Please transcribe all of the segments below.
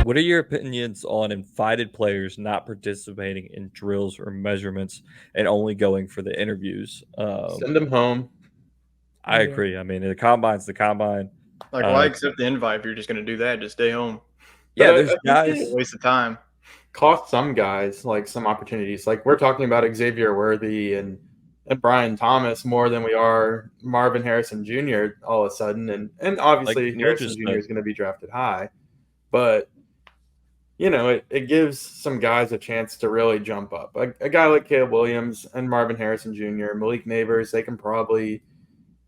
What are your opinions on invited players not participating in drills or measurements and only going for the interviews? Send them home. I Yeah. agree. I mean, the combine's the combine. Like, why accept the invite if you're just going to do that? Just stay home. But Yeah, I there's think guys. Waste of time. cost some guys like some opportunities. Like we're talking about Xavier Worthy and Brian Thomas more than we are Marvin Harrison Jr. all of a sudden, and obviously Like you Harrison just Jr. said. is going to be drafted high, but it gives some guys a chance to really jump up. A guy like Caleb Williams and Marvin Harrison Jr., Malik Neighbors, they can probably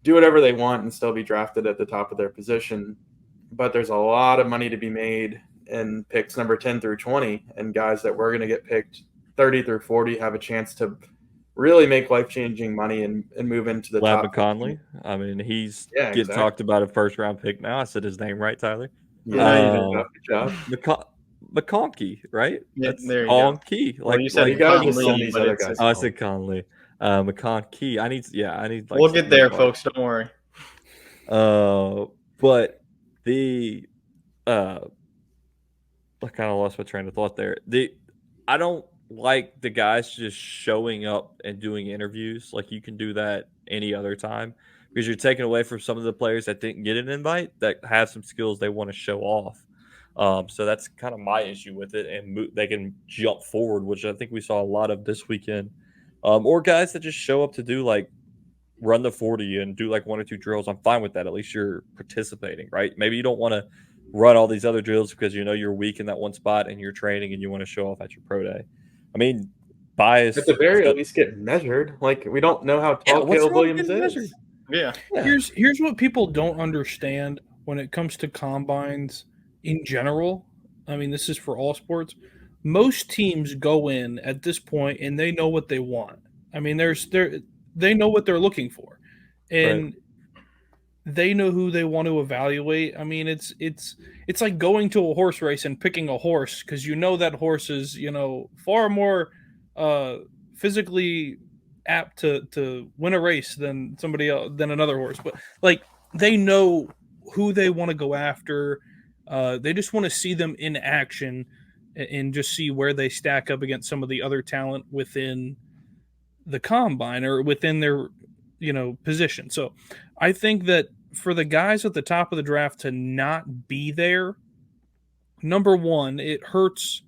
do whatever they want and still be drafted at the top of their position. But there's a lot of money to be made in picks number 10 through 20, and guys that we're going to get picked 30 through 40 have a chance to really make life-changing money and move into the Lab top McConley. 15. I mean, he's Yeah, getting exactly. talked about a first round pick now. I said his name right, Tyler. Yeah, good job. McConkey, right? Yeah, That's there you go. Conkey. Well, you said You gotta just Conley, send these but other it's guys. Oh, I said Conley. McConkey. I need. Like, we'll get there, folks. Don't worry. But the I kind of lost my train of thought there. I don't like the guys just showing up and doing interviews. Like you can do that any other time because you're taking away from some of the players that didn't get an invite that have some skills they want to show off. So that's kind of my issue with it, and they can jump forward, which I think we saw a lot of this weekend. Or guys that just show up to do like run the 40 and do like one or two drills. I'm fine with that. At least you're participating, right? Maybe you don't want to run all these other drills because you know you're weak in that one spot and you're training and you want to show off at your pro day. I mean, bias. At the very least, get measured. Like we don't know how tall Caleb Williams is. Yeah. Here's what people don't understand when it comes to combines in general. I mean, this is for all sports. Most teams go in at this point and they know what they want. I mean, they know what they're looking for, and they know who they want to evaluate. I mean, it's like going to a horse race and picking a horse because you know that horse is far more physically apt to win a race than somebody else than another horse. But like they know who they want to go after. They just want to see them in action and just see where they stack up against some of the other talent within the combine or within their position. So I think that for the guys at the top of the draft to not be there, number one, it hurts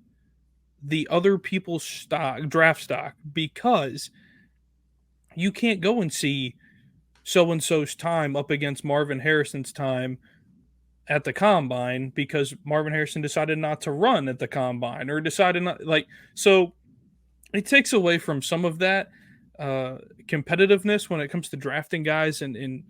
the other people's draft stock because you can't go and see so and so's time up against Marvin Harrison's time at the combine because Marvin Harrison decided not to run at the combine or decided not so it takes away from some of that competitiveness when it comes to drafting guys and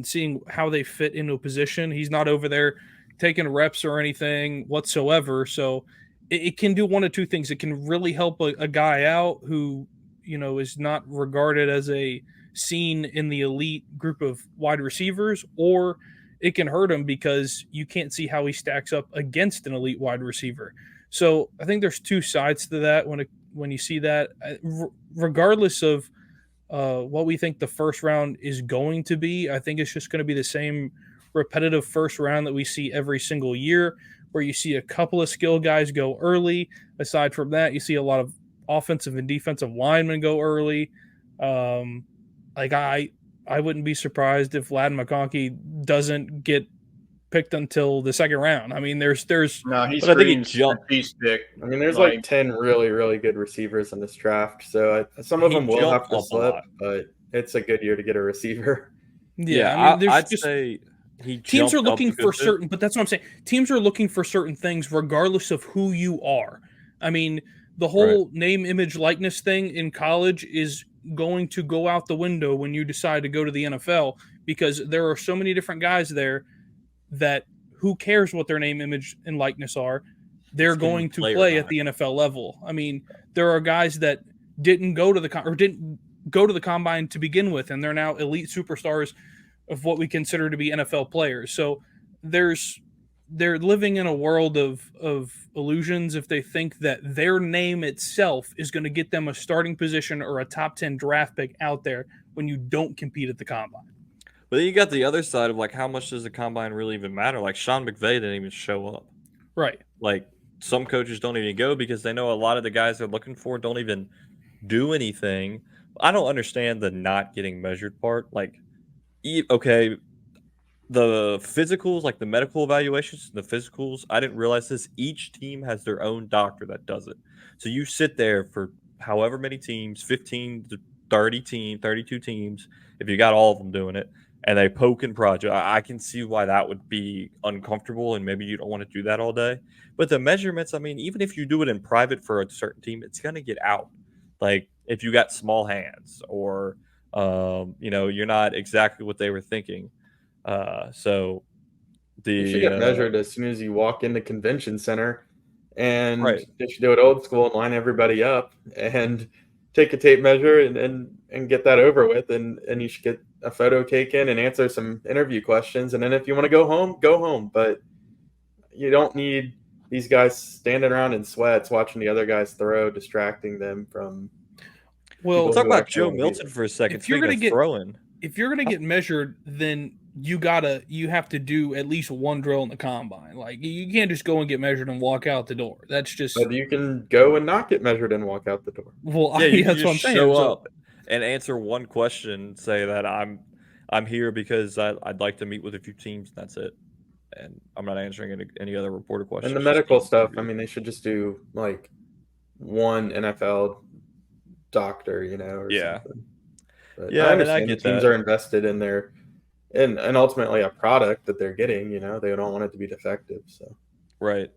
seeing how they fit into a position. He's not over there taking reps or anything whatsoever. So it can do one of two things. It can really help a guy out who, is not regarded as a seen in the elite group of wide receivers, or it can hurt him because you can't see how he stacks up against an elite wide receiver. So I think there's two sides to that when you see that, regardless of what we think the first round is going to be. I think it's just going to be the same repetitive first round that we see every single year, where you see a couple of skill guys go early. Aside from that, you see a lot of offensive and defensive linemen go early. I wouldn't be surprised if Ladd McConkey doesn't get picked until the second round. I mean, there's no, he but I think he screams jumped. beast pick. I mean, there's like 10 really, really good receivers in this draft. So some of them will have to slip, but it's a good year to get a receiver. Yeah, I mean, I'd say teams are looking for certain, but that's what I'm saying. Teams are looking for certain things regardless of who you are. I mean, the whole name, image, likeness thing in college is going to go out the window when you decide to go to the NFL because there are so many different guys there that who cares what their name, image, and likeness are. They're going to play at the NFL level. I mean, there are guys that didn't go to the combine to begin with, and they're now elite superstars of what we consider to be NFL players. So they're living in a world of illusions if they think that their name itself is going to get them a starting position or a top 10 draft pick out there when you don't compete at the combine. But then you got the other side of like how much does the combine really even matter? Like Sean McVay didn't even show up. Right. Like some coaches don't even go because they know a lot of the guys they're looking for don't even do anything. I don't understand the not getting measured part. Like, okay, the physicals, like the medical evaluations, the physicals, I didn't realize this. Each team has their own doctor that does it. So you sit there for however many teams, 15 to 32 teams, if you got all of them doing it, and they poke and prod you. I can see why that would be uncomfortable and maybe you don't want to do that all day. But the measurements, I mean, even if you do it in private for a certain team, it's going to get out. Like if you got small hands or, you're not exactly what they were thinking. So You should get measured as soon as you walk into convention center, and Right. they should do it old school and line everybody up and take a tape measure and get that over with, and you should get a photo taken and answer some interview questions, and then if you want to go home. But you don't need these guys standing around in sweats watching the other guys throw, distracting them from. Well, We'll talk who about actually Joe wanna be Milton there. for a second. If you're Speaking gonna of throwing, if you're gonna get measured, then you have to do at least one drill in the combine. Like you can't just go and get measured and walk out the door. That's just But you can go and not get measured and walk out the door. well, yeah, you can that's what I'm just saying. show So- up and answer one question, say that I'm here because I'd like to meet with a few teams. That's it, and I'm not answering any other reporter questions. And the just medical team stuff, I interview. mean, they should just do like one NFL doctor, or Yeah. something. But Yeah, I I mean, I understand get the teams that. are invested in their and ultimately a product that they're getting, they don't want it to be defective. So Right.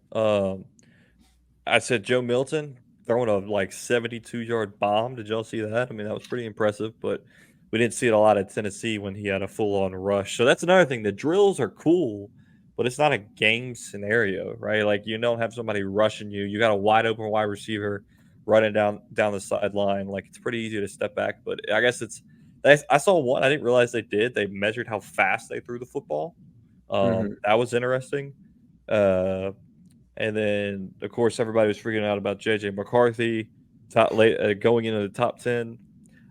I said Joe Milton throwing a 72-yard bomb. Did y'all see that? I mean, that was pretty impressive, but we didn't see it a lot at Tennessee when he had a full-on rush. So that's another thing. The drills are cool, but it's not a game scenario, right? Like you don't have somebody rushing you. You got a wide open wide receiver running down the sideline. Like it's pretty easy to step back, but I guess I saw one. I didn't realize they did. They measured how fast they threw the football. That was interesting. And then, of course, everybody was freaking out about J.J. McCarthy going into the top 10.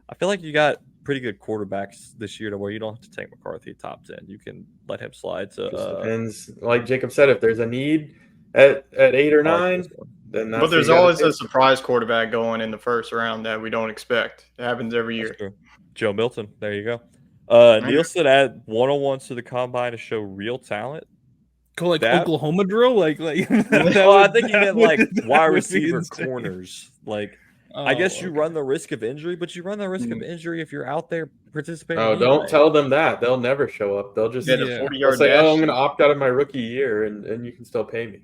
I feel like you got pretty good quarterbacks this year to where you don't have to take McCarthy top 10. You can let him slide to. just depends. Like Jacob said, if there's a need at 8 or I like 9, this one. then that's But who there's you gotta always a take. surprise quarterback going in the first round that we don't expect. It happens every year. That's true. Joe Milton. There you go. Nielsen add one-on-ones to the combine to show real talent. go like That- Oklahoma drill, like Well, I think he meant like that wide would be receiver insane. corners. Like I guess you okay. run the risk of injury, but you run the risk of injury if you're out there participating. Oh, anyway. don't tell them that. They'll never show up. They'll just Yeah, Yeah. the they'll 40-yard say, dash. "Oh, I'm going to opt out of my rookie year, and you can still pay me."